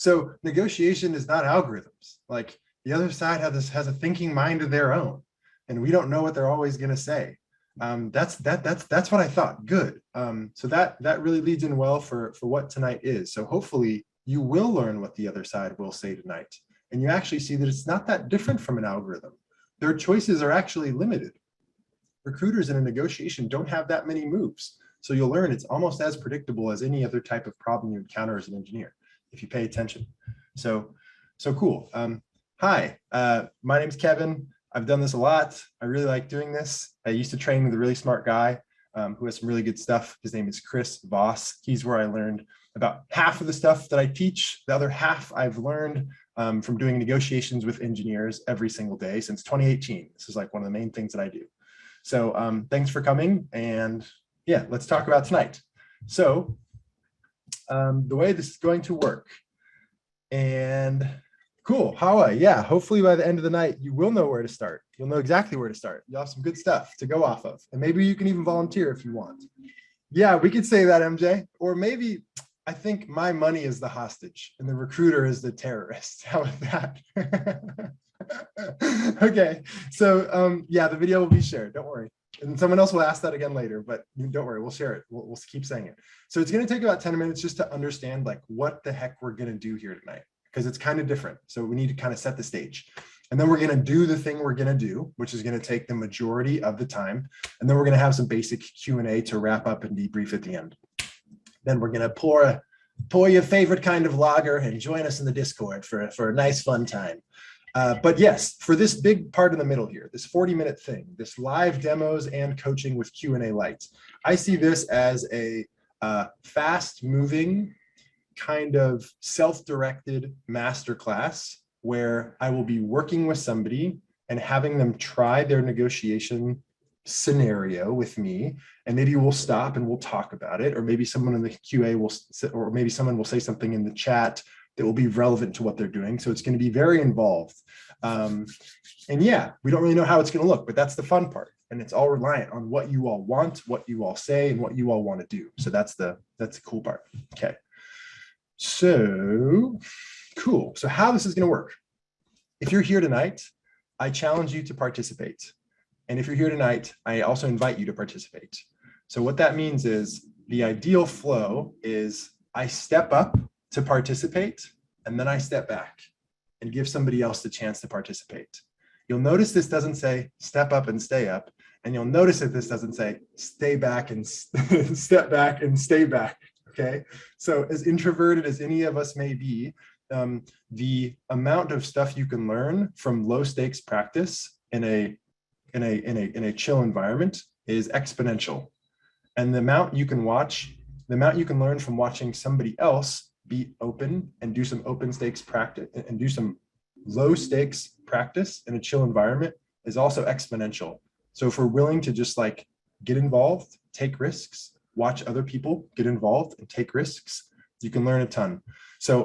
So negotiation is not algorithms. Like the other side has a thinking mind of their own, and we don't know what they're always going to say. That's what I thought. Good. So that really leads in well for what tonight is. So hopefully you will learn what the other side will say tonight, and you actually see that it's not that different from an algorithm. Their choices are actually limited. Recruiters in a negotiation don't have that many moves. So you'll learn it's almost as predictable as any other type of problem you encounter as an engineer, if you pay attention. So cool. Hi, my name's Kevin. I've done this a lot. I really like doing this. I used to train with a really smart guy who has some really good stuff. His name is Chris Voss. He's where I learned about half of the stuff that I teach. The other half I've learned from doing negotiations with engineers every single day since 2018. This is like one of the main things that I do. So thanks for coming, and yeah, let's talk about tonight. So the way this is going to work, and cool, Hawa, yeah, hopefully by the end of the night, you will know where to start. You'll know exactly where to start. You'll have some good stuff to go off of, and maybe you can even volunteer if you want. Yeah, we could say that, MJ, or maybe I think my money is the hostage and the recruiter is the terrorist. How about that? Okay, so yeah, the video will be shared, don't worry. And someone else will ask that again later, but don't worry, we'll share it. We'll keep saying it. So it's going to take about 10 minutes just to understand like what the heck we're going to do here tonight, because it's kind of different. So we need to kind of set the stage. And then we're going to do the thing we're going to do, which is going to take the majority of the time. And then we're going to have some basic Q&A to wrap up and debrief at the end. Then we're going to pour your favorite kind of lager and join us in the Discord for a nice fun time. But yes, for this big part in the middle here, this 40-minute thing, this live demos and coaching with Q&A light, I see this as a fast-moving kind of self-directed masterclass where I will be working with somebody and having them try their negotiation scenario with me, and maybe we'll stop and we'll talk about it, or maybe someone in the QA will, or maybe someone will say something in the chat that will be relevant to what they're doing. So it's going to be very involved. And yeah, we don't really know how it's going to look, but that's the fun part. And it's all reliant on what you all want, what you all say, and what you all want to do. So that's the cool part. Okay. So cool. So how this is going to work. If you're here tonight, I challenge you to participate. And if you're here tonight, I also invite you to participate. So what that means is the ideal flow is I step up to participate, and then I step back and give somebody else the chance to participate. You'll notice this doesn't say step up and stay up, and you'll notice that this doesn't say stay back and step back and stay back, okay? So as introverted as any of us may be, the amount of stuff you can learn from low stakes practice in a chill environment is exponential. And the amount you can watch, the amount you can learn from watching somebody else be open and do some open stakes practice and do some low stakes practice in a chill environment is also exponential. So if we're willing to just like get involved, take risks, watch other people get involved and take risks, you can learn a ton. So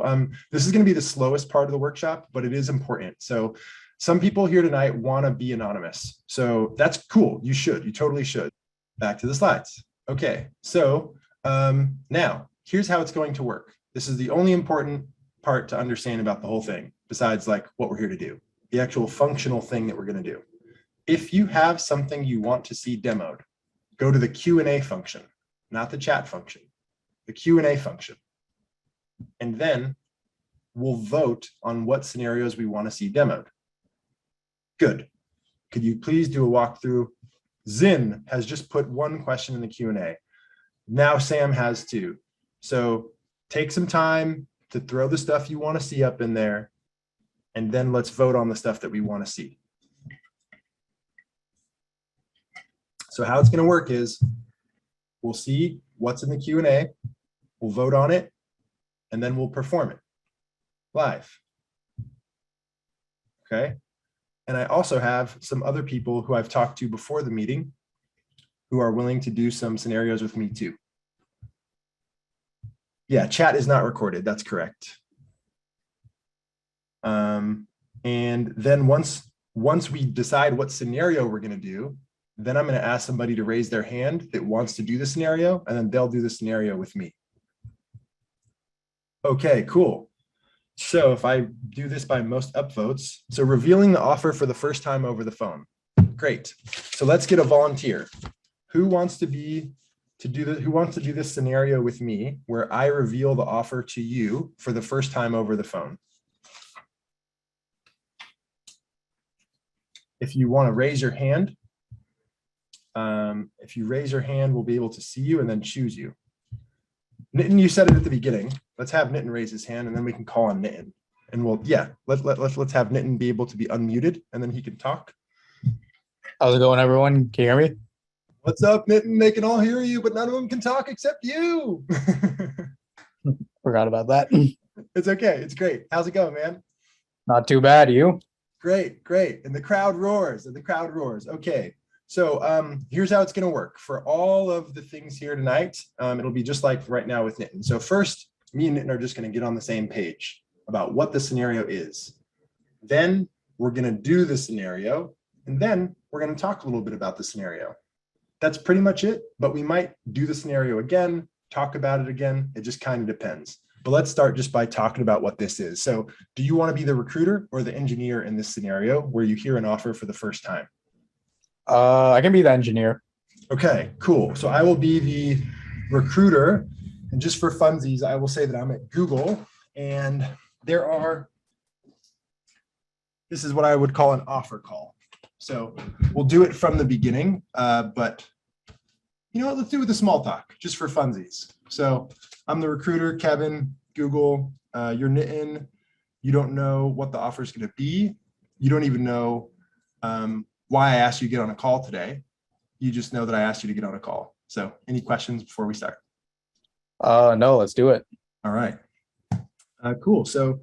this is going to be the slowest part of the workshop, but it is important. So some people here tonight want to be anonymous. So that's cool. You totally should. Back to the slides. Okay, so now here's how it's going to work. This is the only important part to understand about the whole thing, besides like what we're here to do, the actual functional thing that we're going to do. If you have something you want to see demoed, go to the Q&A function, not the chat function, the Q&A function. And then we'll vote on what scenarios we want to see demoed. Good. Could you please do a walkthrough? Zin has just put one question in the Q&A. Now Sam has two. So take some time to throw the stuff you want to see up in there, and then let's vote on the stuff that we want to see. So how it's going to work is we'll see what's in the Q&A, we'll vote on it, and then we'll perform it live. Okay. And I also have some other people who I've talked to before the meeting who are willing to do some scenarios with me too. Yeah, chat is not recorded. That's correct. And then once we decide what scenario we're going to do, then I'm going to ask somebody to raise their hand that wants to do the scenario, and then they'll do the scenario with me. Okay, cool. So if I do this by most upvotes, so revealing the offer for the first time over the phone. Great. So let's get a volunteer. Who wants to do this scenario with me where I reveal the offer to you for the first time over the phone? If you want to raise your hand, if you raise your hand, we'll be able to see you and then choose you. Nitin, you said it at the beginning. Let's have Nitin raise his hand and then we can call on Nitin. And let's have Nitin be able to be unmuted and then he can talk. How's it going, everyone? Can you hear me? What's up, Nitin? They can all hear you, but none of them can talk except you. Forgot about that. It's okay. It's great. How's it going, man? Not too bad. You? Great, great. And the crowd roars. Okay. So here's how it's going to work. For all of the things here tonight, it'll be just like right now with Nitin. So first, me and Nitin are just going to get on the same page about what the scenario is. Then we're going to do the scenario, and then we're going to talk a little bit about the scenario. That's pretty much it, but we might do the scenario again, talk about it again. It just kind of depends. But let's start just by talking about what this is. So do you want to be the recruiter or the engineer in this scenario where you hear an offer for the first time? I can be the engineer. Okay, cool. So I will be the recruiter. And just for funsies, I will say that I'm at Google and this is what I would call an offer call. So we'll do it from the beginning, but you know what, let's do it with a small talk just for funsies. So I'm the recruiter, Kevin, Google, you're Nitin. You don't know what the offer is going to be. You don't even know why I asked you to get on a call today. You just know that I asked you to get on a call. So any questions before we start? No, let's do it. All right. Cool. So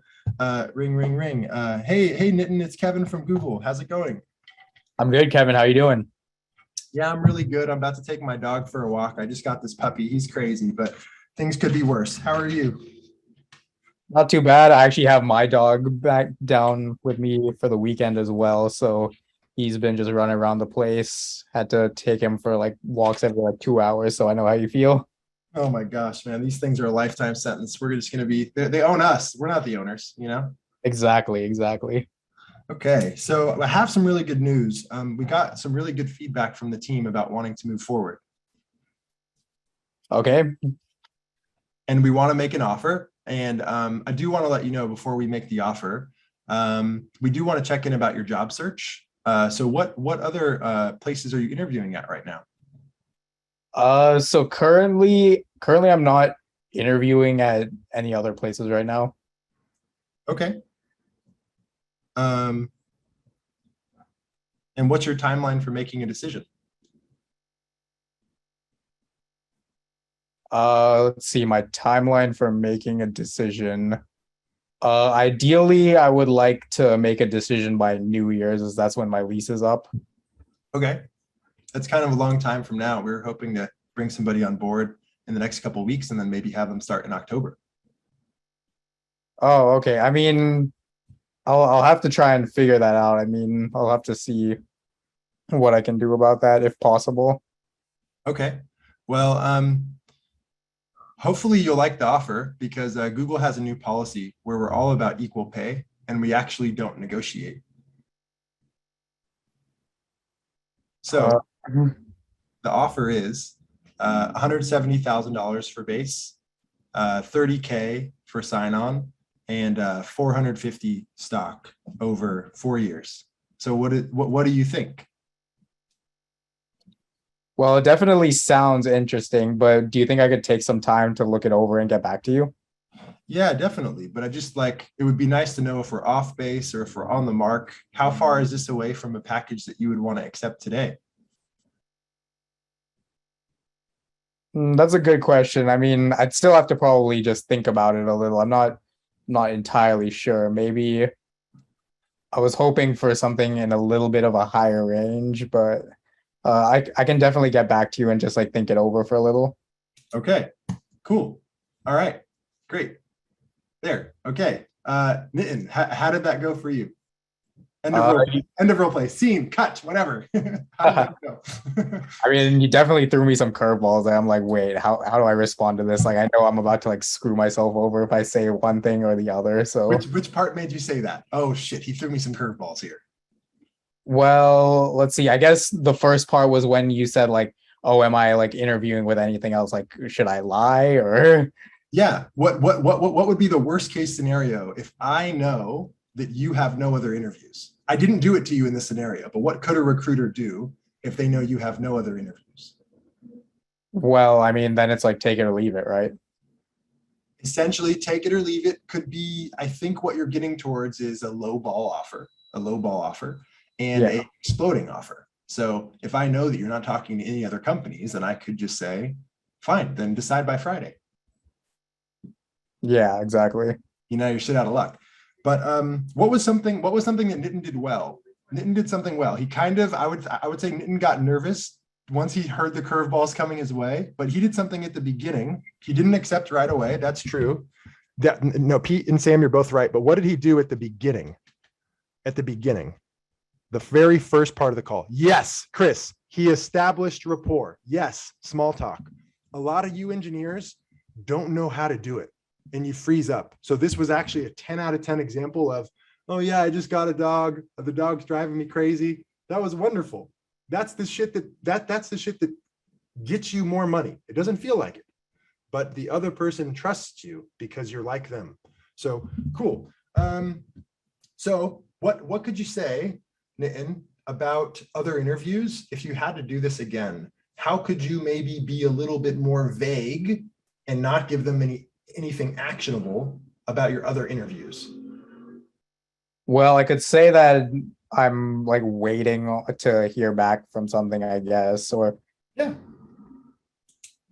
ring, ring, ring. Hey, Nitin, it's Kevin from Google. How's it going? I'm good, Kevin. How you doing? Yeah, I'm really good. I'm about to take my dog for a walk. I just got this puppy. He's crazy, but things could be worse. How are you? Not too bad. I actually have my dog back down with me for the weekend as well. So he's been just running around the place. Had to take him for like walks every like 2 hours. So I know how you feel. Oh my gosh, man. These things are a lifetime sentence. We're just going to be, they own us. We're not the owners, you know? Exactly. Okay, so I have some really good news. We got some really good feedback from the team about wanting to move forward. Okay. And we want to make an offer. And I do want to let you know before we make the offer, we do want to check in about your job search. So what other places are you interviewing at right now? So currently I'm not interviewing at any other places right now. Okay. And what's your timeline for making a decision? Let's see, my timeline for making a decision. Ideally, I would like to make a decision by New Year's, as that's when my lease is up. Okay. That's kind of a long time from now. We're hoping to bring somebody on board in the next couple of weeks and then maybe have them start in October. Oh, okay. I mean, I'll have to try and figure that out. I mean, I'll have to see what I can do about that if possible. Okay. Well, hopefully you'll like the offer because Google has a new policy where we're all about equal pay and we actually don't negotiate. So the offer is $170,000 for base, $30K for sign-on, and 450 stock over 4 years. So what do you think? Well, it definitely sounds interesting, but do you think I could take some time to look it over and get back to you? Yeah, definitely. But it would be nice to know if we're off base or if we're on the mark. How far is this away from a package that you would want to accept today? That's a good question. I mean, I'd still have to probably just think about it a little. I'm not entirely sure. Maybe I was hoping for something in a little bit of a higher range, but I can definitely get back to you and just like think it over for a little. Okay, cool. All right, great. There. Okay. Nitin, how did that go for you? Uh, End of role play. Scene, cut, whatever. How did that go? I mean, you definitely threw me some curveballs. I'm like, wait, how do I respond to this? Like, I know I'm about to like screw myself over if I say one thing or the other. So, Which part made you say that? Oh shit, he threw me some curveballs here. well, let's see. I guess the first part was when you said like, oh, am I like interviewing with anything else? Like, should I lie or? Yeah. What would be the worst case scenario if I know that you have no other interviews? I didn't do it to you in this scenario, but what could a recruiter do if they know you have no other interviews? Well, I mean, then it's like take it or leave it, right? Essentially, take it or leave it could be, I think what you're getting towards is a low ball offer and Yeah. a exploding offer. So if I know that you're not talking to any other companies, then I could just say, fine, then decide by Friday. Yeah, exactly. You're shit out of luck. But what was something that Nitin did well? Nitin did something well. He kind of, I would say Nitin got nervous once he heard the curveballs coming his way, but he did something at the beginning. He didn't accept right away. That's true. No, Pete and Sam, you're both right. But what did he do at the beginning? At the beginning, the very first part of the call. Yes, Chris, he established rapport. Yes, small talk. A lot of you engineers don't know how to do it and you freeze up. So this was actually a 10 out of 10 example of, oh yeah, I just got a dog. The dog's driving me crazy. That was wonderful. That's the shit that's the shit that gets you more money. It doesn't feel like it, but the other person trusts you because you're like them. So cool. So what could you say, Nitin, about other interviews? If you had to do this again, how could you maybe be a little bit more vague and not give them anything actionable about your other interviews? Well, I could say that I'm like waiting to hear back from something, I guess, or Yeah.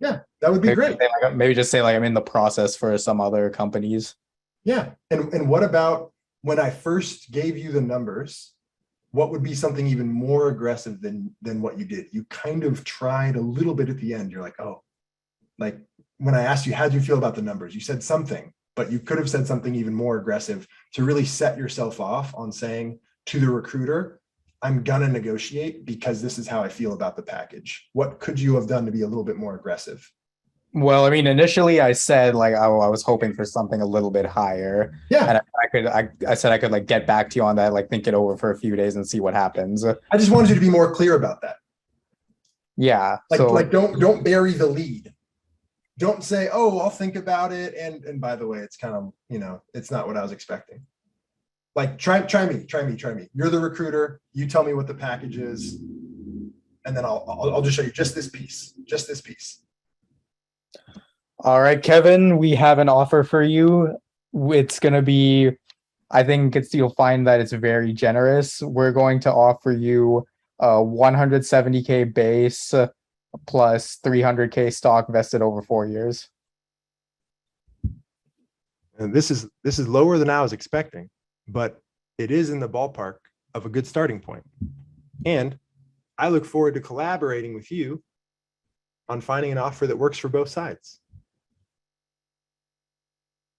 Yeah, that would be maybe great. maybe just say like I'm in the process for some other companies. Yeah. And what about when I first gave you the numbers? What would be something even more aggressive than what you did? You kind of tried a little bit at the end. You're like, oh, like when I asked you, how do you feel about the numbers? You said something, but you could have said something even more aggressive to really set yourself off on saying to the recruiter, I'm gonna negotiate because this is how I feel about the package. What could you have done to be a little bit more aggressive? Well, I mean, initially I said like, oh, I was hoping for something a little bit higher, Yeah, and I said I could like get back to you on that, like think it over for a few days and see what happens. I just wanted you to be more clear about that. Yeah. Like don't bury the lead. Don't say, oh, I'll think about it. And by the way, it's kind of, it's not what I was expecting. Like try me. You're the recruiter. You tell me what the package is, and then I'll just show you just this piece. All right, Kevin, we have an offer for you. It's gonna be, I think you'll find that it's very generous. We're going to offer you a 170K base plus 300K stock vested over 4 years. And this is lower than I was expecting, but it is in the ballpark of a good starting point. And I look forward to collaborating with you on finding an offer that works for both sides.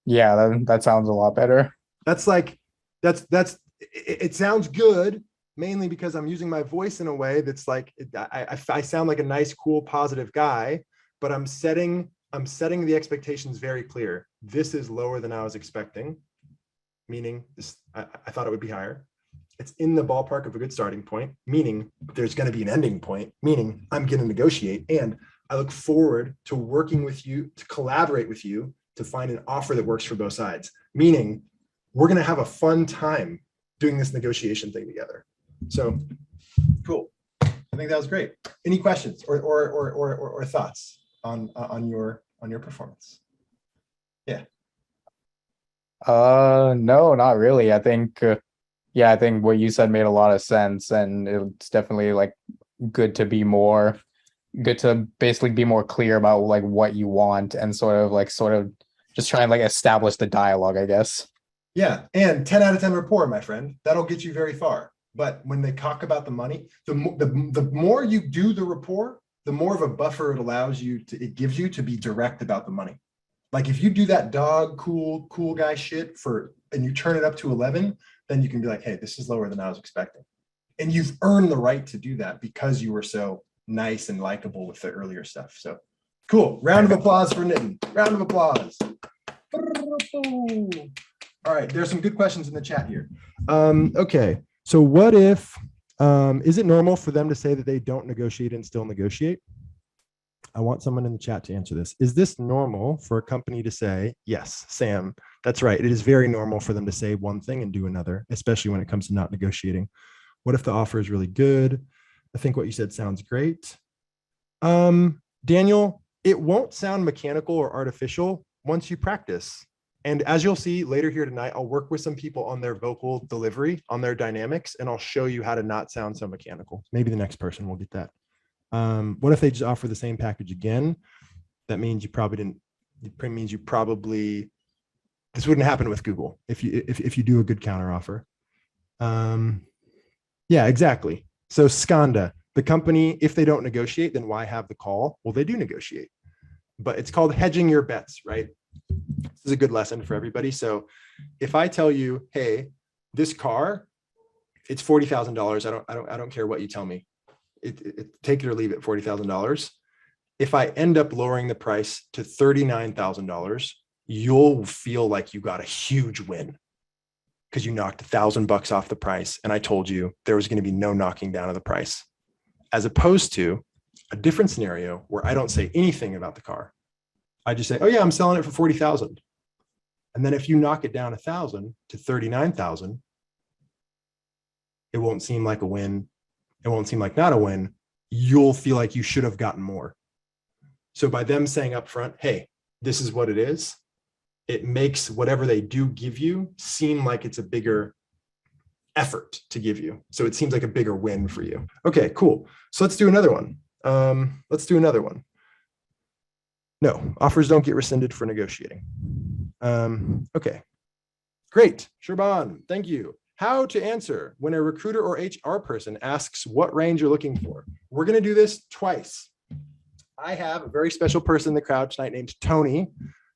Yeah, that sounds a lot better. It sounds good, mainly because I'm using my voice in a way that's like, I sound like a nice, cool, positive guy, but I'm setting the expectations very clear. This is lower than I was expecting, meaning I thought it would be higher. It's in the ballpark of a good starting point, meaning there's going to be an ending point, meaning I'm going to negotiate. And I look forward to working with you, to collaborate with you, to find an offer that works for both sides, meaning we're going to have a fun time doing this negotiation thing together. So cool. I think that was great. Any questions or thoughts on your performance? Yeah. No, not really. I think I think what you said made a lot of sense, and it's definitely like good to basically be more clear about like what you want and sort of just try and like establish the dialogue, I guess. Yeah, and 10 out of 10 rapport, my friend. That'll get you very far. But when they talk about the money, the more you do the rapport, the more of a buffer it gives you to be direct about the money. Like if you do that dog cool guy shit and you turn it up to 11, then you can be like, hey, this is lower than I was expecting. And you've earned the right to do that because you were so nice and likable with the earlier stuff. So cool. Round of applause for Nitin. Round of applause. All right, there's some good questions in the chat here. Okay, so what if, is it normal for them to say that they don't negotiate and still negotiate? I want someone in the chat to answer this. Is this normal for a company to say, yes, Sam, that's right. It is very normal for them to say one thing and do another, especially when it comes to not negotiating. What if the offer is really good? I think what you said sounds great. Daniel, it won't sound mechanical or artificial once you practice. And as you'll see later here tonight, I'll work with some people on their vocal delivery, on their dynamics, and I'll show you how to not sound so mechanical. Maybe the next person will get that. What if they just offer the same package again? That means you probably didn't, it means you probably, this wouldn't happen with Google if you do a good counter offer. Yeah, exactly. So Skanda, the company, if they don't negotiate, then why have the call? Well, they do negotiate, but it's called hedging your bets, right? This is a good lesson for everybody. So if I tell you, hey, this car, it's $40,000. I don't care what you tell me. Take it or leave it, $40,000. If I end up lowering the price to $39,000, you'll feel like you got a huge win because you knocked $1,000 off the price. And I told you there was going to be no knocking down of the price, as opposed to a different scenario where I don't say anything about the car. I just say, oh yeah, I'm selling it for 40,000. And then if you knock it down 1,000 to 39,000, it won't seem like a win. It won't seem like not a win. You'll feel like you should have gotten more. So by them saying up front, hey, this is what it is, it makes whatever they do give you seem like it's a bigger effort to give you. So it seems like a bigger win for you. Okay, cool. So let's do another one. No, offers don't get rescinded for negotiating. Okay, great. Sherban, thank you. How to answer when a recruiter or HR person asks what range you're looking for. We're going to do this twice. I have a very special person in the crowd tonight named Tony.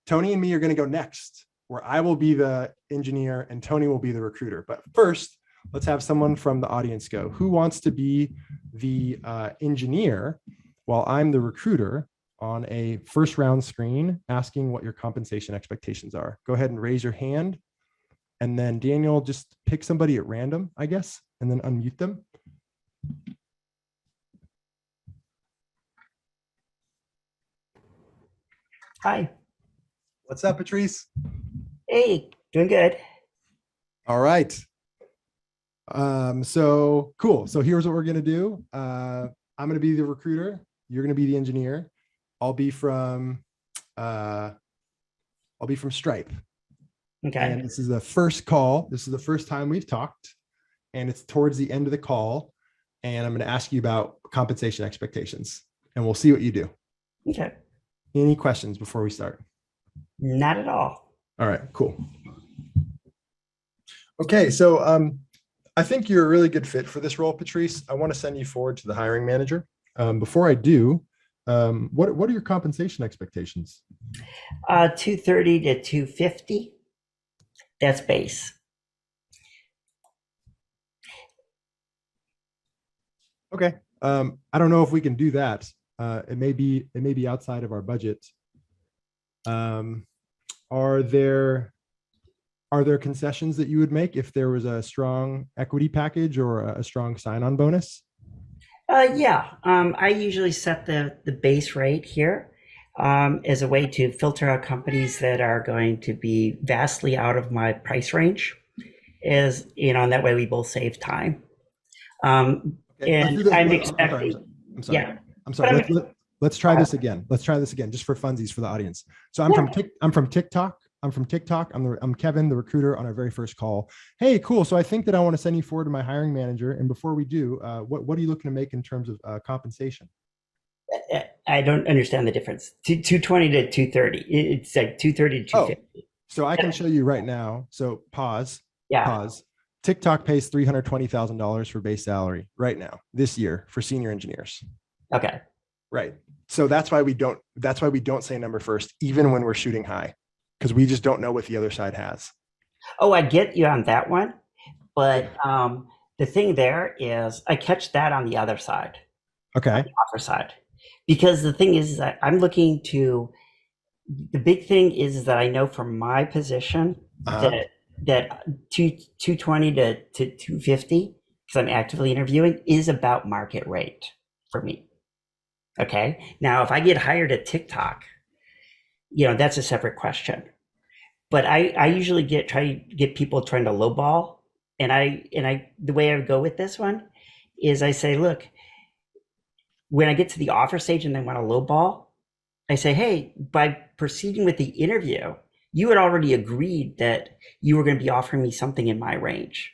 Tony and me are going to go next, where I will be the engineer and Tony will be the recruiter. But first, let's have someone from the audience go. Who wants to be the engineer while I'm the recruiter on a first round screen asking what your compensation expectations are? Go ahead and raise your hand. And then Daniel, just pick somebody at random, I guess, and then unmute them. Hi. What's up, Patrice? Hey, doing good. All right. So cool. So here's what we're going to do. I'm going to be the recruiter. You're going to be the engineer. I'll be from Stripe. Okay. And this is the first call. This is the first time we've talked, and it's towards the end of the call. And I'm going to ask you about compensation expectations, and we'll see what you do. Okay. Any questions before we start? Not at all. All right, cool. Okay, so I think you're a really good fit for this role, Patrice. I want to send you forward to the hiring manager. Before I do, what are your compensation expectations? 230 to 250. That's base. Okay. I don't know if we can do that. It may be outside of our budget. Are there concessions that you would make if there was a strong equity package or a strong sign-on bonus? Yeah. I usually set the base rate here as a way to filter out companies that are going to be vastly out of my price range. As you know, and that way we both save time. Okay, And I'm expecting. I'm sorry. Yeah. I'm sorry. Let's try this again. Let's try this again, just for funsies for the audience. So I'm from TikTok. I'm Kevin, the recruiter on our very first call. Hey, cool. So I think that I want to send you forward to my hiring manager. And before we do, what are you looking to make in terms of compensation? I don't understand the difference. 220 to 230. It's like 230 to 250. So I can show you right now. So pause. Yeah. Pause. TikTok pays $320,000 for base salary right now, this year, for senior engineers. Okay. Right. So that's why we don't say number first, even when we're shooting high, because we just don't know what the other side has. Oh, I get you on that one. But the thing there is I catch that on the other side, on Okay. the offer side. Because the thing is that I'm looking to, the big thing is that I know from my position Uh-huh. that 220 to 250, because I'm actively interviewing, is about market rate for me. Okay. Now, if I get hired at TikTok, that's a separate question. But I usually try to get people trying to lowball. And the way I would go with this one is I say, look, when I get to the offer stage and they want to lowball, I say, hey, by proceeding with the interview, you had already agreed that you were going to be offering me something in my range,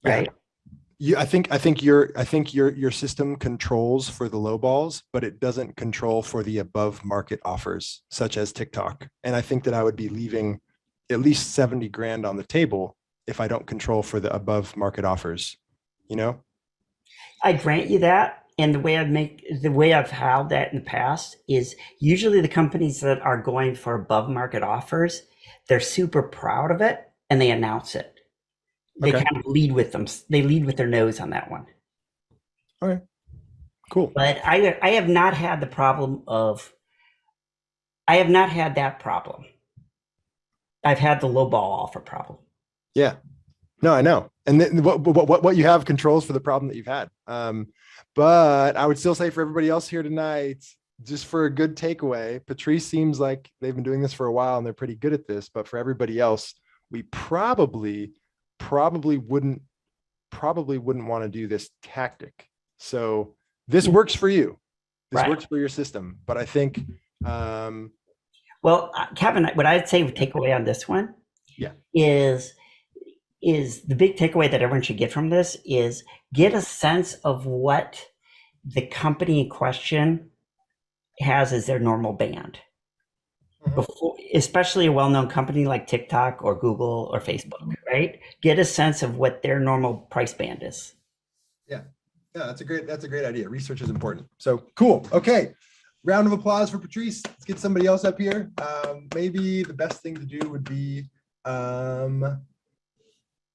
Yeah. right? I think your system controls for the low balls, but it doesn't control for the above market offers, such as TikTok. And I think that I would be leaving at least 70 grand on the table if I don't control for the above market offers, you know? I grant you that. And the way I've held that in the past is usually the companies that are going for above market offers, they're super proud of it and they announce it. They Okay. kind of lead with them. They lead with their nose on that one. All right. Cool. But I have not had the problem of, I have not had that problem. I've had the low ball offer problem. Yeah. No, I know. And then what you have controls for the problem that you've had. But I would still say for everybody else here tonight, just for a good takeaway, Patrice seems like they've been doing this for a while and they're pretty good at this. But for everybody else, we probably wouldn't want to do this tactic. So this works for you. This Right. works for your system. But I think Well, Kevin, what I'd say take away on this one yeah. is the big takeaway that everyone should get from this is get a sense of what the company in question has as their normal band. Before, especially a well-known company like TikTok or Google or Facebook, right? Get a sense of what their normal price band is. Yeah. Yeah, that's a great idea. Research is important. So cool. Okay. Round of applause for Patrice. Let's get somebody else up here. Maybe the best thing to do would be,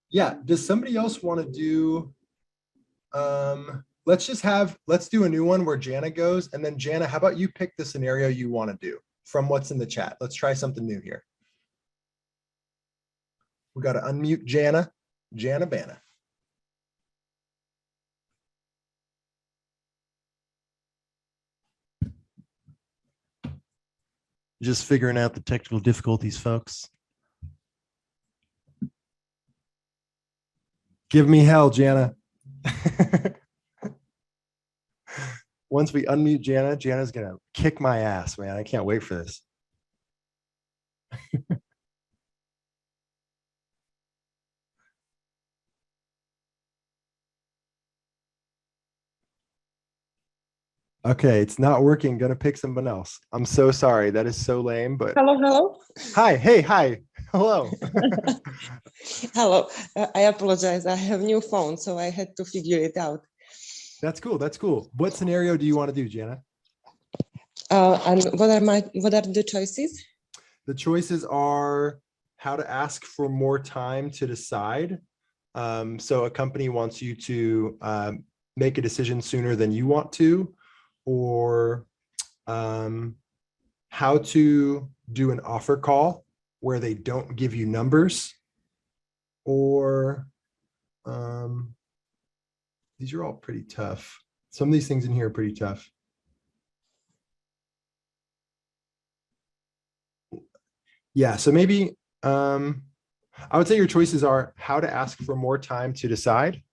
yeah, does somebody else want to do, let's do a new one where Jana goes. And then Jana, how about you pick the scenario you want to do from what's in the chat? Let's try something new here. We got to unmute Jana Bana. Just figuring out the technical difficulties, folks. Give me hell, Jana. Once we unmute Jana, Jana's going to kick my ass, man. I can't wait for this. Okay, it's not working. Gonna pick someone else. I'm so sorry. That is so lame, but Hello. hi, hey, hi, hello. Hello. I apologize. I have new phone, so I had to figure it out. That's cool. That's cool. What scenario do you want to do, Jana? And what are the choices? The choices are how to ask for more time to decide. So a company wants you to make a decision sooner than you want to, or how to do an offer call where they don't give you numbers, or these are all pretty tough. Some of these things in here are pretty tough. Yeah, so maybe I would say your choices are how to ask for more time to decide,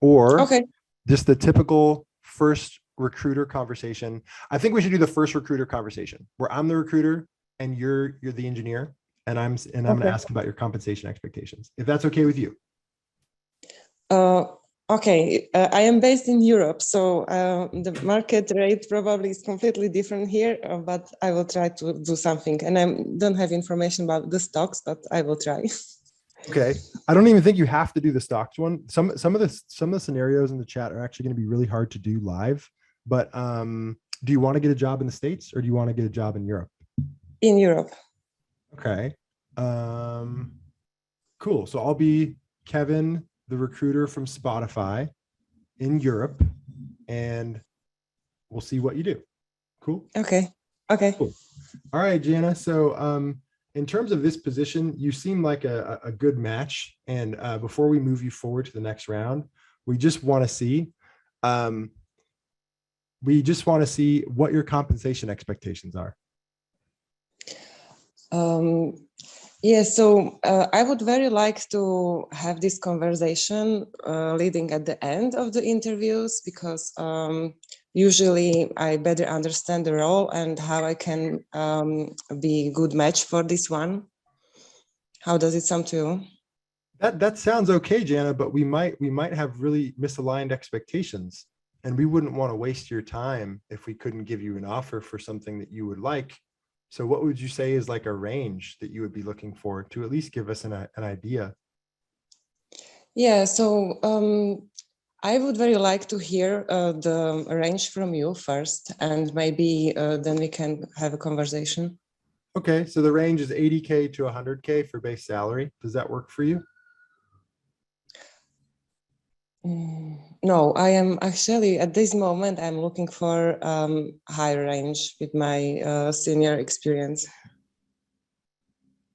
or Okay. just the typical first recruiter conversation. I think we should do the first recruiter conversation where I'm the recruiter and you're the engineer, and I'm going to ask about your compensation expectations, if that's okay with you. Okay. I am based in Europe, so the market rate probably is completely different here, but I will try to do something. And I don't have information about the stocks, but I will try. Okay. I don't even think you have to do the stocks one. Some of the scenarios in the chat are actually going to be really hard to do live. But do you want to get a job in the States, or do you want to get a job in Europe? In Europe. Okay. Cool. So I'll be Kevin, the recruiter from Spotify in Europe, and we'll see what you do. Cool. Okay. Okay. Cool. All right, Jana. So in terms of this position, you seem like a good match. And before we move you forward to the next round, we just want to see what your compensation expectations are. Yeah, so I would very like to have this conversation leading at the end of the interviews, because usually I better understand the role and how I can be a good match for this one. How does it sound to you? That sounds okay, Jana, but we might have really misaligned expectations, and we wouldn't want to waste your time if we couldn't give you an offer for something that you would like. So what would you say is like a range that you would be looking for to at least give us an idea? Yeah, so I would very like to hear the range from you first, and maybe then we can have a conversation. Okay, so the range is 80K to 100K for base salary. Does that work for you? No, I am actually at this moment, I'm looking for higher range with my senior experience.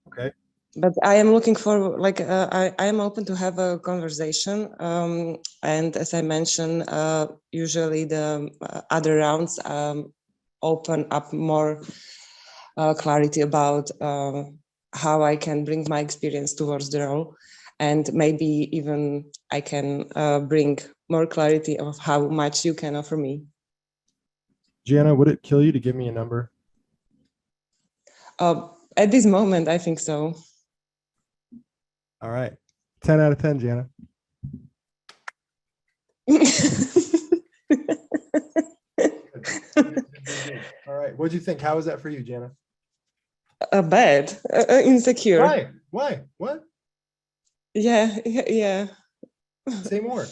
Okay. But I am looking for, like, I am open to have a conversation. And as I mentioned, usually the other rounds open up more clarity about how I can bring my experience towards the role. And maybe even I can bring more clarity of how much you can offer me. Jana, would it kill you to give me a number? At this moment, I think so. All right. 10 out of 10, Jana. All right. What'd you think? How was that for you, Jana? Bad, insecure. Why? Why? What? Yeah, yeah. Say more.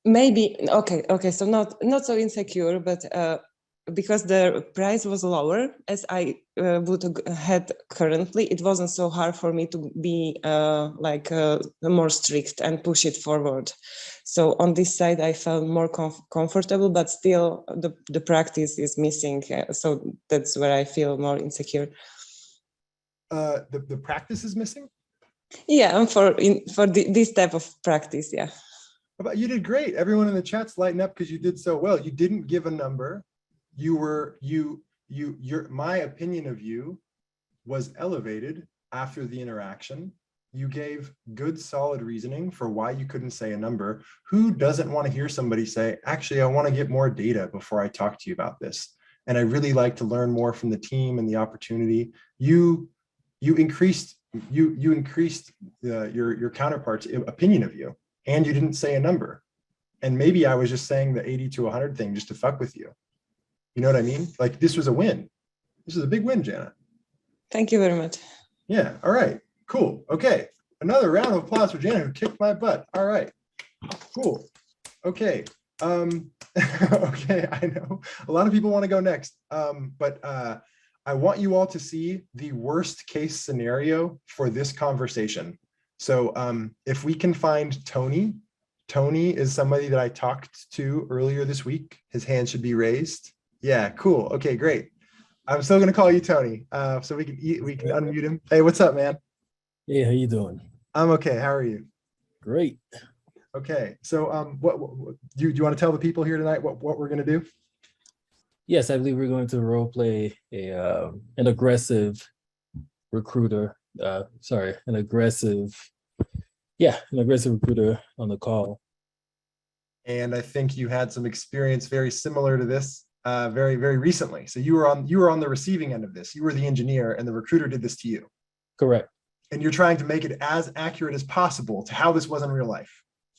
Maybe okay. So not so insecure, but because the price was lower as I would had currently, it wasn't so hard for me to be more strict and push it forward. So on this side, I felt more comfortable, but still the practice is missing. So that's where I feel more insecure. The practice is missing? Yeah, this type of practice, yeah. But you did great. Everyone in the chat's lighting up because you did so well. You didn't give a number. My opinion of you was elevated after the interaction. You gave good, solid reasoning for why you couldn't say a number. Who doesn't want to hear somebody say, actually, I want to get more data before I talk to you about this? And I really like to learn more from the team and the opportunity. You increased your counterpart's opinion of you, and you didn't say a number. And maybe I was just saying the 80 to 100 thing just to fuck with you. You know what I mean? Like, this was a win. This is a big win, Jana. Thank you very much. Yeah. All right. Cool. Okay. Another round of applause for Jana, who kicked my butt. All right. Cool. Okay. Okay. I know a lot of people want to go next. But I want you all to see the worst case scenario for this conversation. So if we can find Tony is somebody that I talked to earlier this week. His hand should be raised. Yeah, cool. Okay, great. I'm still gonna call you Tony, so we can unmute him. Hey, what's up, man? Hey, how you doing? I'm okay. How are you? Great. Okay, so what do you want to tell the people here tonight what we're gonna do? Yes, I believe we're going to role play an aggressive recruiter. An aggressive recruiter on the call. And I think you had some experience very similar to this very, very recently. So you were on the receiving end of this. You were the engineer and the recruiter did this to you. Correct. And you're trying to make it as accurate as possible to how this was in real life.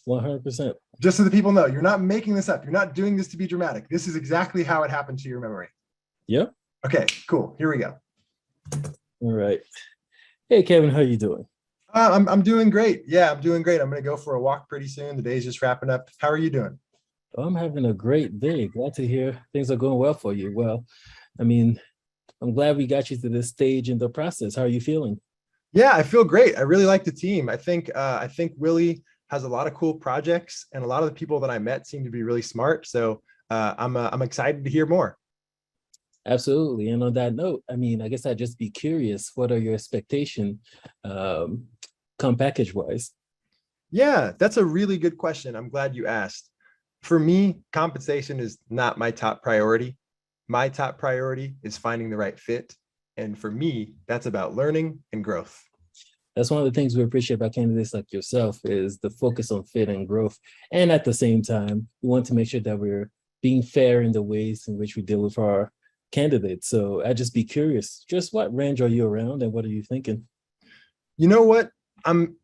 100%. Just so that people know, you're not making this up. You're not doing this to be dramatic. This is exactly how it happened to your memory. Yep. Okay, cool. Here we go. All right. Hey, Kevin, how you doing? I'm doing great. Yeah, I'm doing great. I'm going to go for a walk pretty soon. The day's just wrapping up. How are you doing? I'm having a great day. Glad to hear things are going well for you. Well, I mean, I'm glad we got you to this stage in the process. How are you feeling? Yeah, I feel great. I really like the team. I think Willie has a lot of cool projects, and a lot of the people that I met seem to be really smart. So I'm excited to hear more. Absolutely. And on that note, I mean, I guess I'd just be curious, what are your expectations um, come package wise? Yeah, that's a really good question. I'm glad you asked. For me, compensation is not my top priority. My top priority is finding the right fit. And for me, that's about learning and growth. That's one of the things we appreciate about candidates like yourself is the focus on fit and growth. And at the same time, we want to make sure that we're being fair in the ways in which we deal with our candidates. So I'd just be curious, just what range are you around and what are you thinking? You know what? I'm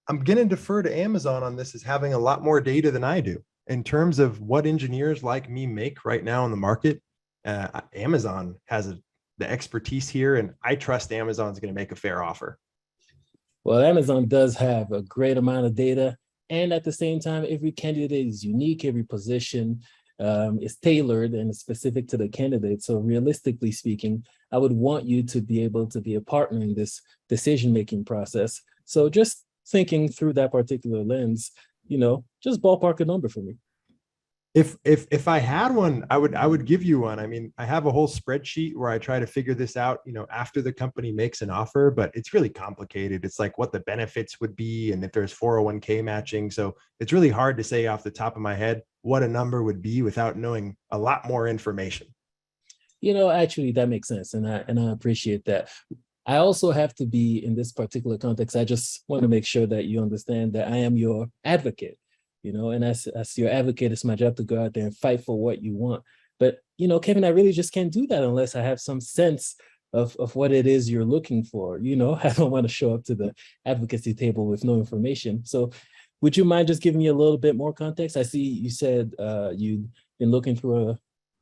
going to defer to Amazon on this, as having a lot more data than I do in terms of what engineers like me make right now in the market. Amazon has the expertise here, and I trust Amazon's going to make a fair offer. Well, Amazon does have a great amount of data. And at the same time, every candidate is unique, every position is tailored and specific to the candidate. So realistically speaking, I would want you to be able to be a partner in this decision-making process. So just thinking through that particular lens, just ballpark a number for me. If I had one, I would give you one. I mean, I have a whole spreadsheet where I try to figure this out, after the company makes an offer, but it's really complicated. It's like what the benefits would be and if there's 401k matching. So it's really hard to say off the top of my head what a number would be without knowing a lot more information. Actually, that makes sense. And I appreciate that. I also have to be in this particular context. I just want to make sure that you understand that I am your advocate. And as your advocate, it's my job to go out there and fight for what you want. But, Kevin, I really just can't do that unless I have some sense of what it is you're looking for. I don't want to show up to the advocacy table with no information. So would you mind just giving me a little bit more context? I see you said you've been looking through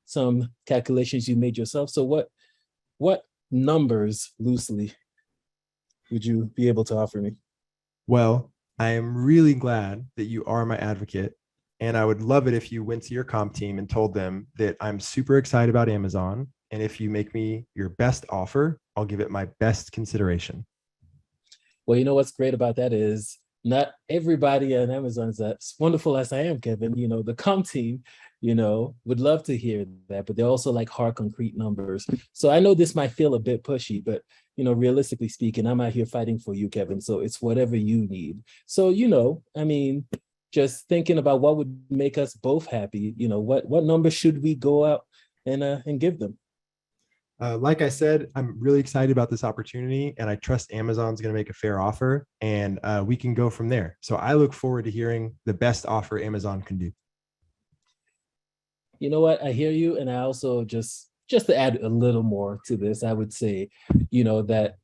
some calculations you made yourself. So what numbers loosely would you be able to offer me? Well, I am really glad that you are my advocate. And I would love it if you went to your comp team and told them that I'm super excited about Amazon. And if you make me your best offer, I'll give it my best consideration. Well, what's great about that is not everybody at Amazon is as wonderful as I am, Kevin. The comp team, would love to hear that, but they're also like hard, concrete numbers. So I know this might feel a bit pushy, but realistically speaking, I'm out here fighting for you, Kevin. So it's whatever you need. So, just thinking about what would make us both happy, what number should we go out and give them? Like I said, I'm really excited about this opportunity, and I trust Amazon's going to make a fair offer, and we can go from there. So I look forward to hearing the best offer Amazon can do. You know what? I hear you. And I also just to add a little more to this, I would say, that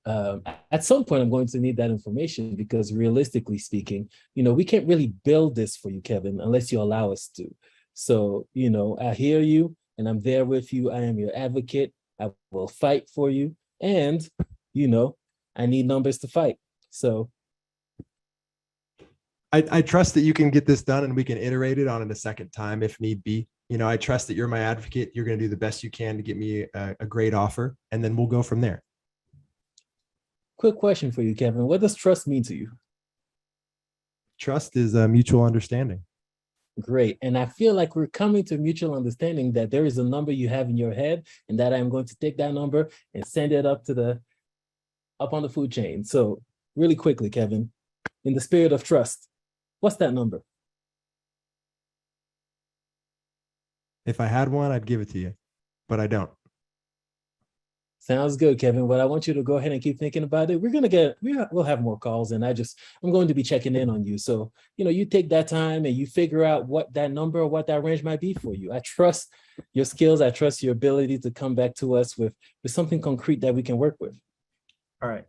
at some point I'm going to need that information, because realistically speaking, we can't really build this for you, Kevin, unless you allow us to. So, I hear you and I'm there with you. I am your advocate. I will fight for you. And, I need numbers to fight. So I trust that you can get this done, and we can iterate it on it a second time if need be. I trust that you're my advocate. You're going to do the best you can to get me a great offer, and then we'll go from there. Quick question for you, Kevin. What does trust mean to you? Trust is a mutual understanding. Great. And I feel like we're coming to a mutual understanding that there is a number you have in your head, and that I'm going to take that number and send it up on the food chain. So really quickly, Kevin, in the spirit of trust, what's that number? If I had one, I'd give it to you, but I don't. Sounds good, Kevin. But I want you to go ahead and keep thinking about it. We'll have more calls, and I'm going to be checking in on you. So, you take that time and you figure out what that number or what that range might be for you. I trust your skills. I trust your ability to come back to us with something concrete that we can work with. All right.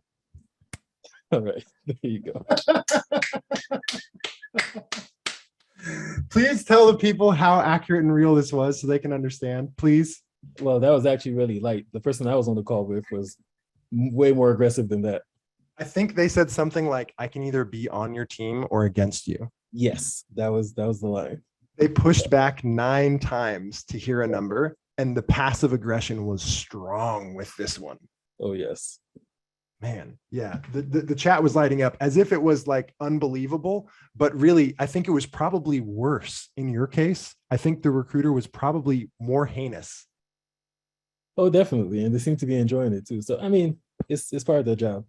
All right. There you go. Please tell the people how accurate and real this was so they can understand, please. Well, that was actually really light. The person I was on the call with was way more aggressive than that. I think they said something like, I can either be on your team or against you. Yes, that was the line. They pushed back 9 times to hear a number, and the passive aggression was strong with this one. Oh, yes. Man, yeah, the chat was lighting up as if it was like unbelievable, but really, I think it was probably worse in your case. I think the recruiter was probably more heinous. Oh, definitely. And they seem to be enjoying it too. So, I mean, it's part of their job.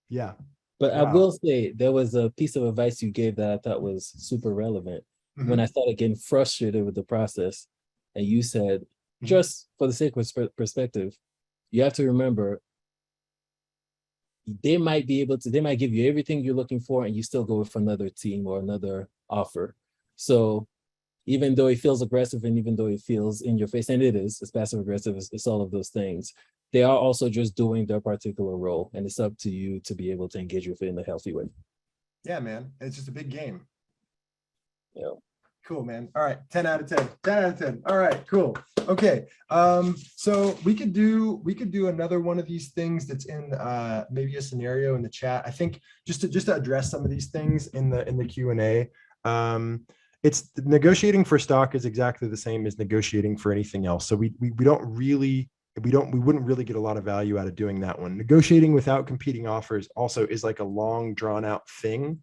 Yeah. But I Wow. will say there was a piece of advice you gave that I thought was super relevant when I started getting frustrated with the process. And you said, just for the sake of perspective, you have to remember they might give you everything you're looking for and you still go with another team or another offer. So even though it feels aggressive and even though it feels in your face, and it's passive aggressive, it's all of those things, they are also just doing their particular role, and it's up to you to be able to engage with it in a healthy way. Yeah, man. It's just a big game. Yeah. Cool, man. All right. 10 out of 10. 10 out of 10. All right, cool. Okay. So we could do another one of these things that's in maybe a scenario in the chat. I think just to address some of these things in the Q&A. It's negotiating for stock is exactly the same as negotiating for anything else. So we wouldn't really get a lot of value out of doing that one. Negotiating without competing offers also is like a long drawn out thing.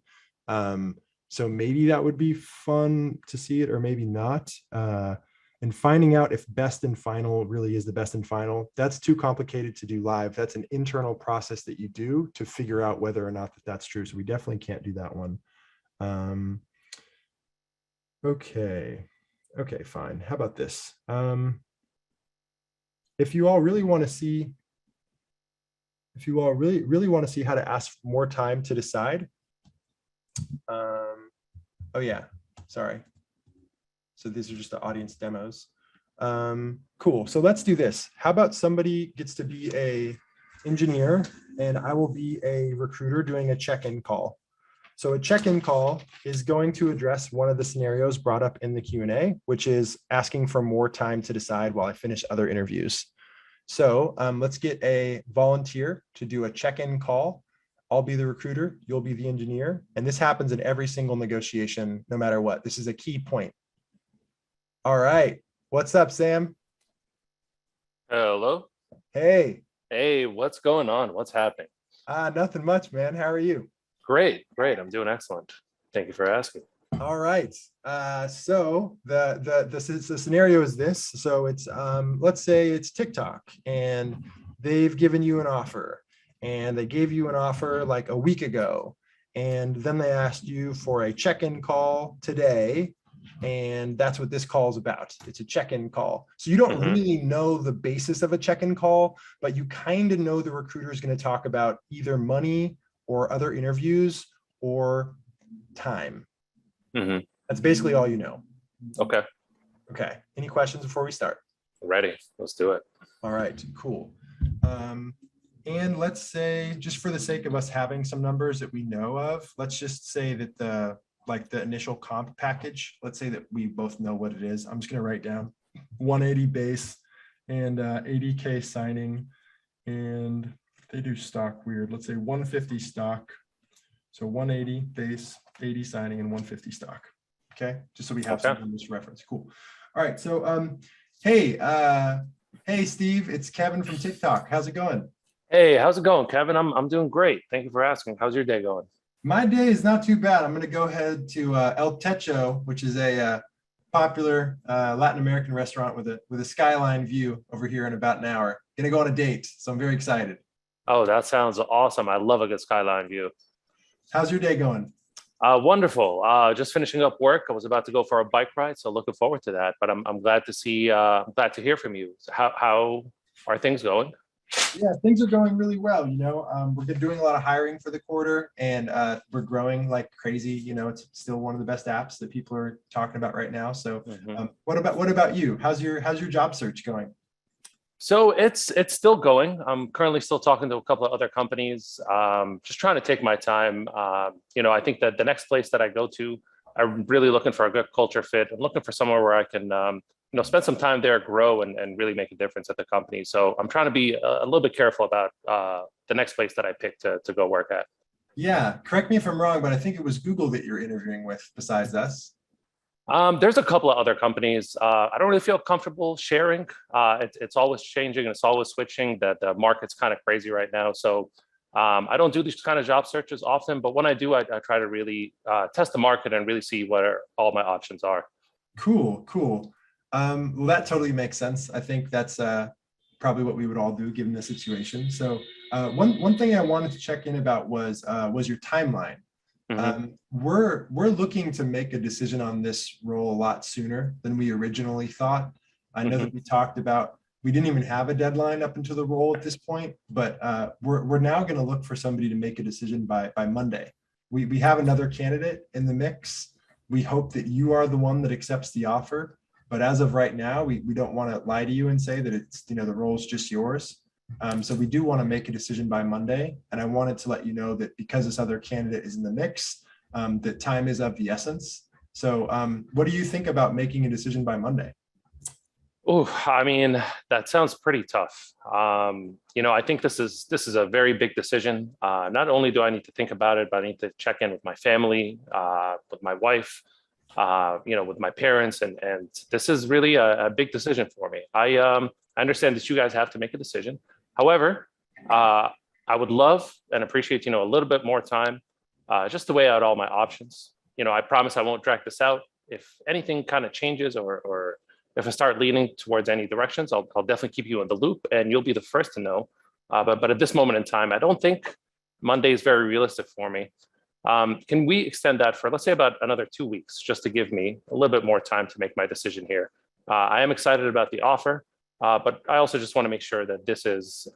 So maybe that would be fun to see it, or maybe not. And finding out if best and final really is the best and final, that's too complicated to do live. That's an internal process that you do to figure out whether or not that's true. So we definitely can't do that one. Okay, fine. How about this? If you all really want to see, how to ask for more time to decide. Oh yeah, sorry. So these are just the audience demos. Cool. So let's do this. How about somebody gets to be a engineer and I will be a recruiter doing a check-in call. So a check-in call is going to address one of the scenarios brought up in the Q&A, which is asking for more time to decide while I finish other interviews. So let's get a volunteer to do a check-in call. I'll be the recruiter, you'll be the engineer. And this happens in every single negotiation, no matter what. This is a key point. All right. What's up, Sam? Hello. Hey. Hey, what's going on? What's happening? Nothing much, man. How are you? Great. I'm doing excellent. Thank you for asking. All right. So the scenario is this. So it's let's say it's TikTok and they've given you an offer, and they gave you an offer like a week ago, and then they asked you for a check-in call today, and that's what this call is about. It's a check-in call. So you don't really know the basis of a check-in call, but you kind of know the recruiter is going to talk about either money or other interviews or time. That's basically all you know. Okay. Any questions before we start? Ready. Let's do it. All right, cool. And let's say, just for the sake of us having some numbers that we know of, let's just say that the initial comp package, let's say that we both know what it is. I'm just going to write down 180 base and 80K signing, and they do stock weird. Let's say 150 stock. So 180 base, 80 signing, and 150 stock. Okay, just so we have some numbers reference. Cool. All right. So hey Steve, it's Kevin from TikTok. How's it going? Hey, how's it going, Kevin? I'm doing great. Thank you for asking. How's your day going? My day is not too bad. I'm going to go ahead to El Techo, which is a popular Latin American restaurant with a skyline view over here in about an hour. Going to go on a date, so I'm very excited. Oh, that sounds awesome. I love a good skyline view. How's your day going? Wonderful. Just finishing up work. I was about to go for a bike ride, so looking forward to that. But I'm glad to hear from you. How are things going? Yeah, things are going really well. We're doing a lot of hiring for the quarter, and we're growing like crazy. It's still one of the best apps that people are talking about right now. So, what about you? How's your job search going? So it's still going. I'm currently still talking to a couple of other companies. Just trying to take my time. I think that the next place that I go to, I'm really looking for a good culture fit. I'm looking for somewhere where I can spend some time there, grow, and really make a difference at the company. So I'm trying to be a little bit careful about the next place that I pick to go work at. Yeah, correct me if I'm wrong, but I think it was Google that you're interviewing with besides us. There's a couple of other companies. I don't really feel comfortable sharing. It's always changing and it's always switching. The market's kind of crazy right now. So I don't do these kind of job searches often, but when I do, I try to really test the market and really see what all my options are. Cool, cool. Well, that totally makes sense. I think that's probably what we would all do given the situation. So one thing I wanted to check in about was your timeline. We're looking to make a decision on this role a lot sooner than we originally thought. I know that we talked about, we didn't even have a deadline up until the role at this point, but we're now going to look for somebody to make a decision by Monday. We have another candidate in the mix. We hope that you are the one that accepts the offer. But as of right now, we don't want to lie to you and say that it's, the role's just yours. So we do want to make a decision by Monday. And I wanted to let you know that because this other candidate is in the mix, that time is of the essence. So what do you think about making a decision by Monday? Oh, I mean, that sounds pretty tough. I think this is a very big decision. Not only do I need to think about it, but I need to check in with my family, with my wife, with my parents, and this is really a big decision for me. I understand that you guys have to make a decision. However, I would love and appreciate, a little bit more time, just to weigh out all my options. I promise I won't drag this out. If anything kind of changes or if I start leaning towards any directions, I'll definitely keep you in the loop and you'll be the first to know. But at this moment in time, I don't think Monday is very realistic for me. Can we extend that for, let's say, about another 2 weeks, just to give me a little bit more time to make my decision here? I am excited about the offer, but I also just want to make sure that this is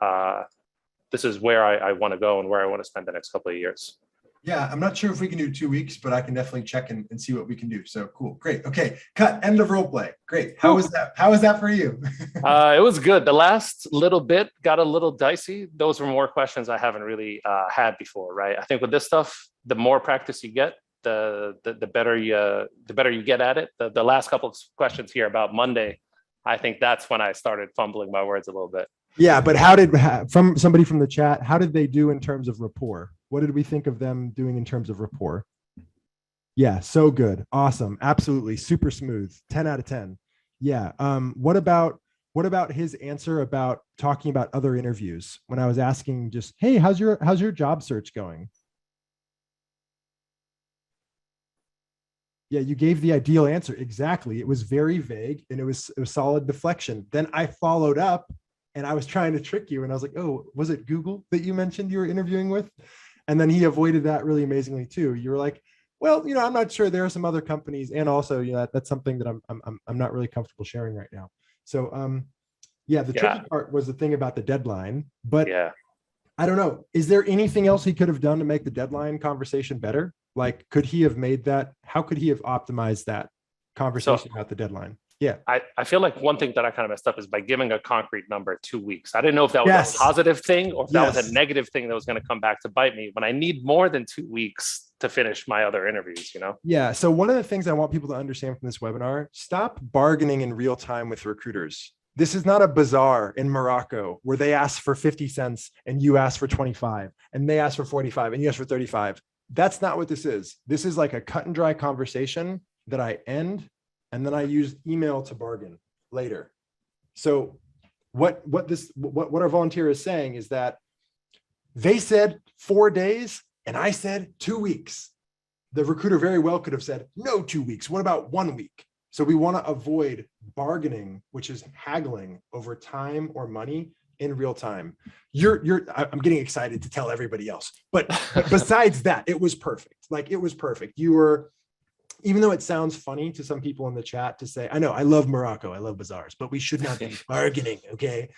where I want to go and where I want to spend the next couple of years. Yeah, I'm not sure if we can do 2 weeks, but I can definitely check and see what we can do. So cool, great. Okay, cut, end of role play. Great. How was that? How was that for you? It was good. The last little bit got a little dicey. Those were more questions I haven't really had before, right? I think with this stuff, the more practice you get, the better you get at it. The last couple of questions here about Monday, I think that's when I started fumbling my words a little bit. Yeah, but from somebody from the chat, how did they do in terms of rapport? What did we think of them doing in terms of rapport? Yeah, so good. Awesome. Absolutely. Super smooth. 10 out of 10. Yeah. What about his answer about talking about other interviews when I was asking just, hey, how's your job search going? Yeah, you gave the ideal answer. Exactly. It was very vague and it was solid deflection. Then I followed up and I was trying to trick you and I was like, oh, was it Google that you mentioned you were interviewing with? And then he avoided that really amazingly too. You were like, well, I'm not sure. There are some other companies, and also, that's something that I'm not really comfortable sharing right now. So, the tricky part was the thing about the deadline. But yeah, I don't know. Is there anything else he could have done to make the deadline conversation better? Like, could he have made that? How could he have optimized that conversation about the deadline? Yeah. I feel like one thing that I kind of messed up is by giving a concrete number 2 weeks. I didn't know if that was a positive thing or if that was a negative thing that was going to come back to bite me when I need more than 2 weeks to finish my other interviews, Yeah. So one of the things I want people to understand from this webinar, stop bargaining in real time with recruiters. This is not a bazaar in Morocco where they ask for 50 cents and you ask for 25 and they ask for 45 and you ask for 35. That's not what this is. This is like a cut and dry conversation that I end and then I use email to bargain later. So what our volunteer is saying is that they said 4 days and I said 2 weeks. The recruiter very well could have said, no, 2 weeks. What about 1 week? So we want to avoid bargaining, which is haggling over time or money in real time. I'm getting excited to tell everybody else, but besides that, it was perfect. Like, it was perfect. You were, even though it sounds funny to some people in the chat to say, I know, I love Morocco, I love bazaars, but we should not be bargaining. Okay.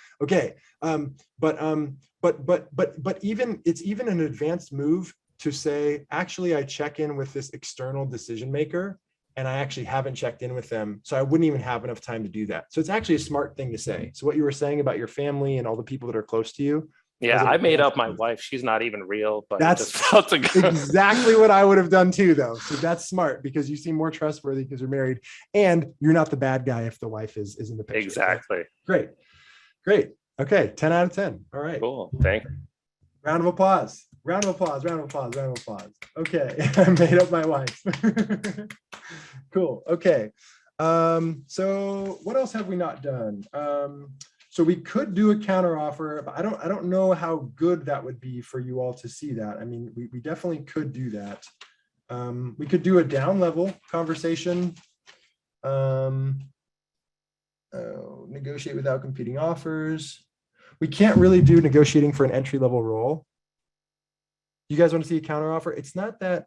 But even it's even an advanced move to say, actually, I check in with this external decision maker and I actually haven't checked in with them. So I wouldn't even have enough time to do that. So it's actually a smart thing to say. So what you were saying about your family and all the people that are close to you. Yeah, I made up my wife. She's not even real, but that's exactly what I would have done too, though. So that's smart because you seem more trustworthy because you're married and you're not the bad guy if the wife is in the picture. Exactly. Great. Okay, 10 out of 10. All right. Cool. Thank you. Round of applause. Okay, I made up my wife. Cool. Okay. So what else have we not done? So we could do a counter offer, but I don't know how good that would be for you all to see that. I mean, we definitely could do that. We could do a down level conversation. Negotiate without competing offers. We can't really do negotiating for an entry level role. You guys want to see a counter offer? It's not that,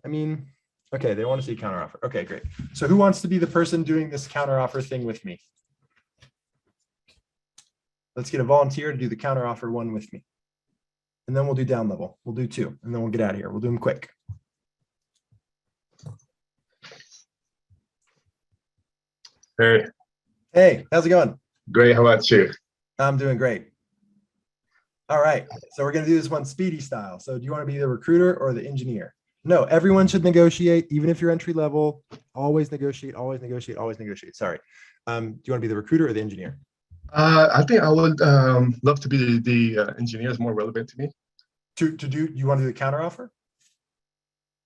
I mean, okay, they want to see a counter offer. Okay, great. So who wants to be the person doing this counter offer thing with me? Let's get a volunteer to do the counter offer one with me. And then we'll do down level. We'll do two, and then we'll get out of here. We'll do them quick. Hey, Hey, how's it going? great. How about you? I'm doing great. All right, so we're gonna do this one speedy style. So do you want to be the recruiter or the engineer? No, everyone should negotiate, even if you're entry level. Always negotiate, always negotiate, always negotiate. Sorry. Do you want to be the recruiter or the engineer? I think I would love to be the engineer. Is more relevant to me. To do, you want to do the counter offer?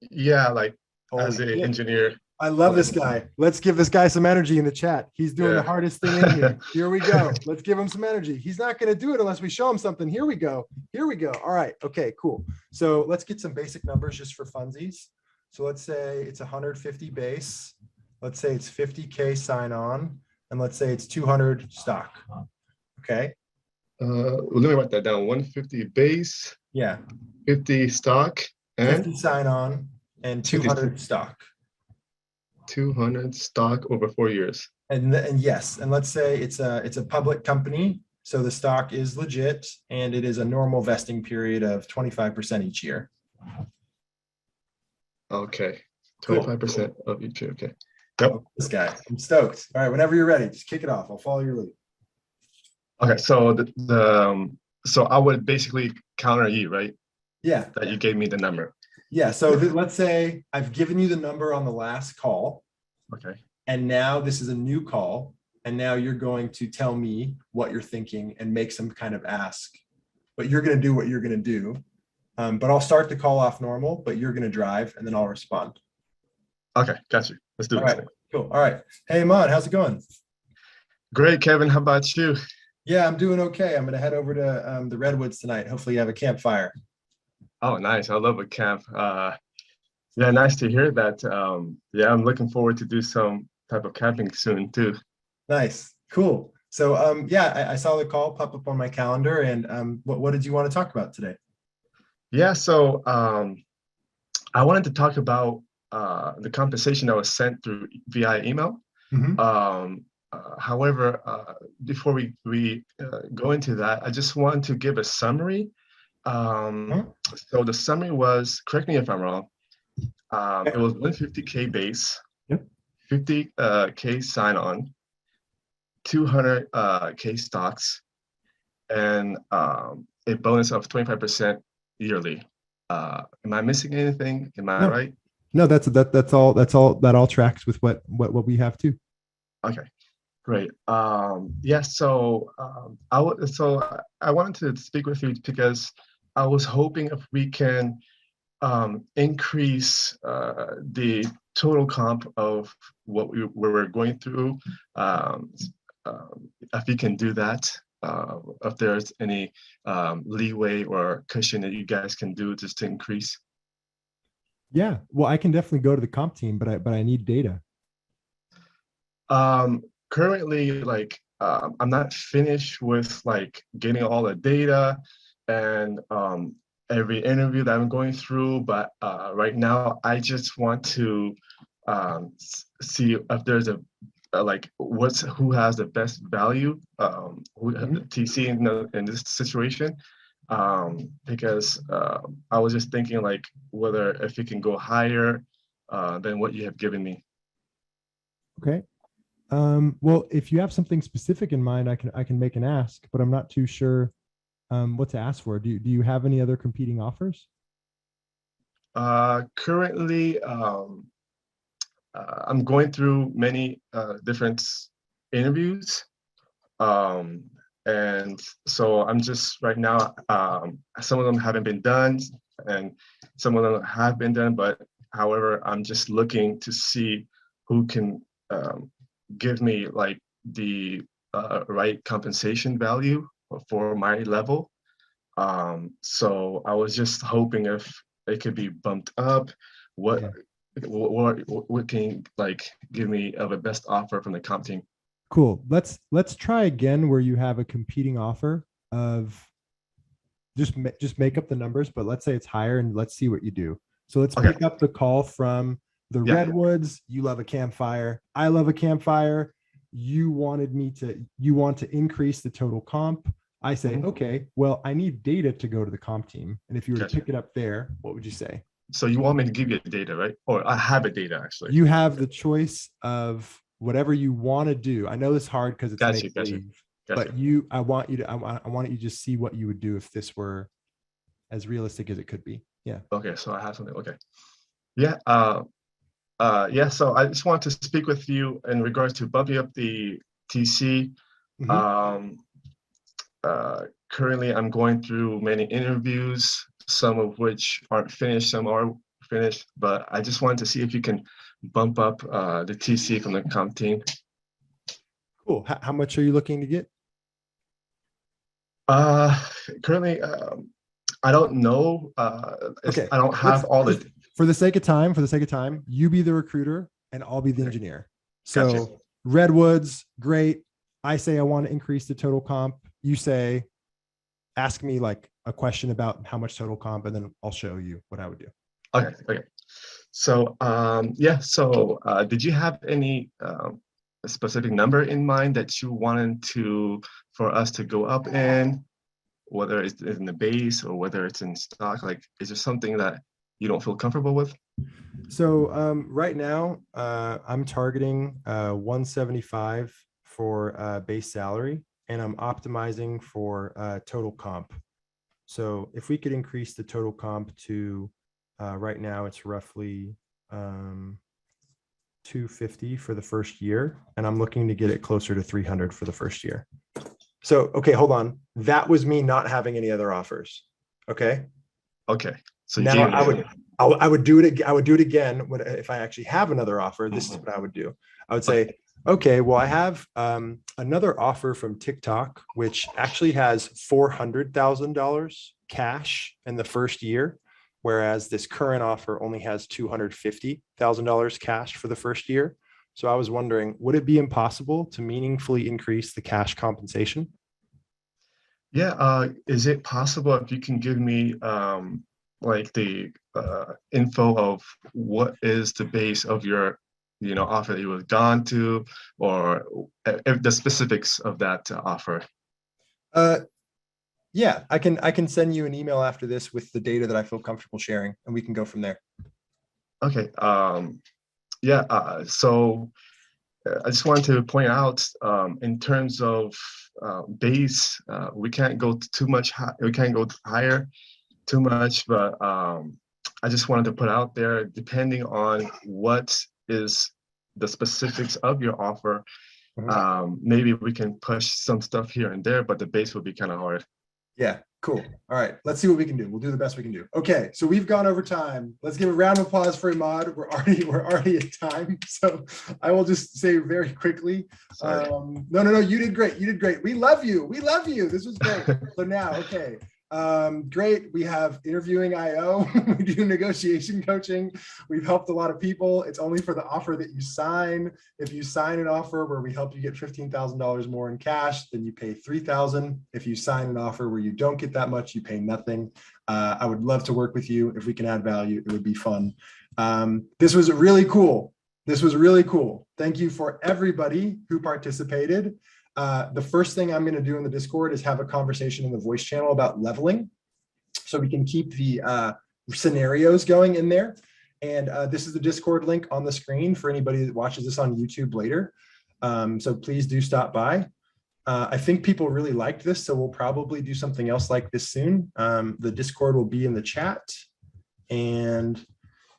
Yeah, like as Holy an shit. engineer. I love this guy. Let's give this guy some energy in the chat. He's doing the Yeah. hardest thing in here. Here we go. Let's give him some energy. He's not going to do it unless we show him something. Here we go. Here we go. All right. Okay, cool. So let's get some basic numbers just for funsies. So let's say it's 150 base. Let's say it's 50K sign on. And let's say it's 200 stock. Okay. Let me write that down. 150 base, Yeah. 50 stock, and 50 sign on and 200 stock. 200 stock over 4 years. And yes, and let's say it's a public company, so the stock is legit, and it is a normal vesting period of 25% each year. Okay, Cool. 25% of each year. Okay. Yep. This guy, I'm stoked. All right, whenever you're ready, just kick it off. I'll follow your lead. Okay, so so I would basically counter you, right? Yeah, That you gave me the number. yeah. So let's say I've given you the number on the last call, Okay. and now this is a new call, and now you're going to tell me what you're thinking and make some kind of ask. But you're going to do what you're going to do. But I'll start the call off normal, but you're going to drive, and then I'll respond. Okay, got you. Let's do All this right, thing. cool. All right. Hey, Ahmad, how's it going? Great, Kevin. How about you? Yeah, I'm doing okay. I'm going to head over to the Redwoods tonight. Hopefully you have a campfire. Oh, nice. I love a camp. Yeah, nice to hear that. Yeah, I'm looking forward to do some type of camping soon too. Nice. Cool. So yeah, I saw the call pop up on my calendar, and what did you want to talk about today? Yeah, so I wanted to talk about the compensation that was sent through via email. Mhm. However, before we go into that, I just want to give a summary. So the summary was, correct me if I'm wrong, it was 150K base, Yep. 50K sign on, 200K stocks, and a bonus of 25% yearly. Am I missing anything? Am I No. right? No, that's all. That all tracks with what we have too. Okay, great. Yeah, so I wanted to speak with you because I was hoping if we can increase the total comp of what we're going through. If you can do that, if there's any leeway or cushion that you guys can do just to increase. Yeah. Well, I can definitely go to the comp team, but I need data. Currently, like I'm not finished with like getting all the data and every interview that I'm going through, but right now I just want to see if there's like who has the best value, who the TC in this situation, because I was just thinking like whether if it can go higher than what you have given me. Okay. Well, if you have something specific in mind, I can make an ask, but I'm not too sure what to ask for. Do you have any other competing offers? Currently, I'm going through many different interviews, and so I'm just right now. Some of them haven't been done, and some of them have been done. But however, I'm just looking to see who can give me like the right compensation value for my level. So I was just hoping if it could be bumped up. What what can like give me of a best offer from the comp team? Cool. Let's try again where you have a competing offer of just make up the numbers, but let's say it's higher and let's see what you do. So let's Okay. pick up the call from the Yeah. Redwoods. You love a campfire. I love a campfire. You want to increase the total comp. I say, Mhm. okay, well, I need data to go to the comp team. And if you were to Gotcha. pick it up there, what would you say? So you want me to give you the data, right? Or I have a data actually. You have the choice of whatever you want to do. I know it's hard because it's Gotcha, make gotcha, believe, gotcha. but I want you to just see what you would do if this were as realistic as it could be. Yeah. Okay, so I have something. Okay. Yeah. Yeah. So I just want to speak with you in regards to bumping up the TC. Mhm. Currently, I'm going through many interviews, some of which aren't finished, some are finished. But I just wanted to see if you can bump up the TC from the comp team. Cool. How much are you looking to get? Currently, I don't know. Okay. I don't have all the. For the sake of time, you be the recruiter and I'll be the engineer. So Gotcha. Redwoods, great. I say I want to increase the total comp. You say, ask me like a question about how much total comp, and then I'll show you what I would do. Okay. Okay. So yeah. So did you have any a specific number in mind that you wanted for us to go up in, whether it's in the base or whether it's in stock? Like, is there something that you don't feel comfortable with? So right now, I'm targeting 175 for base salary, and I'm optimizing for total comp. So if we could increase the total comp to right now, it's roughly 250 for the first year, and I'm looking to get it closer to 300 for the first year. So, okay, hold on. That was me not having any other offers. Okay. Okay. So Now I would do it. I would do it again if I actually have another offer. This is what I would do. I would say, okay, well, I have another offer from TikTok, which actually has $400,000 cash in the first year, whereas this current offer only has $250,000 cash for the first year. So I was wondering, would it be impossible to meaningfully increase the cash compensation? Yeah. Is it possible if you can give me like the info of what is the base of your offer that you have gone to, or the specifics of that offer? Yeah, I can send you an email after this with the data that I feel comfortable sharing, and we can go from there. Okay. Yeah. So I just wanted to point out, in terms of base, we can't go too much high. We can't go higher too much, but I just wanted to put out there, depending on what is the specifics of your offer, maybe we can push some stuff here and there, but the base will be kind of hard. Yeah, cool. All right, let's see what we can do. We'll do the best we can do. Okay, so we've gone over time. Let's give a round of applause for Imad. We're already at time, so I will just say very quickly. No, you did great. You did great. We love you. We love you. This was great. So now, okay. Great. We have interviewing.io. We do negotiation coaching. We've helped a lot of people. It's only for the offer that you sign. If you sign an offer where we help you get $15,000 more in cash, then you pay $3,000. If you sign an offer where you don't get that much, you pay nothing. I would love to work with you. If we can add value, it would be fun. This was really cool. Thank you for everybody who participated. The first thing I'm going to do in the Discord is have a conversation in the voice channel about leveling, so we can keep the scenarios going in there. And this is the Discord link on the screen for anybody that watches this on YouTube later. So please do stop by. I think people really liked this, so we'll probably do something else like this soon. The Discord will be in the chat. And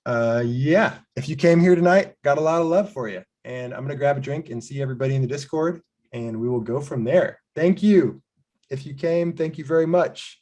yeah, if you came here tonight, got a lot of love for you. And I'm going to grab a drink and see everybody in the Discord, and we will go from there. Thank you. If you came, thank you very much.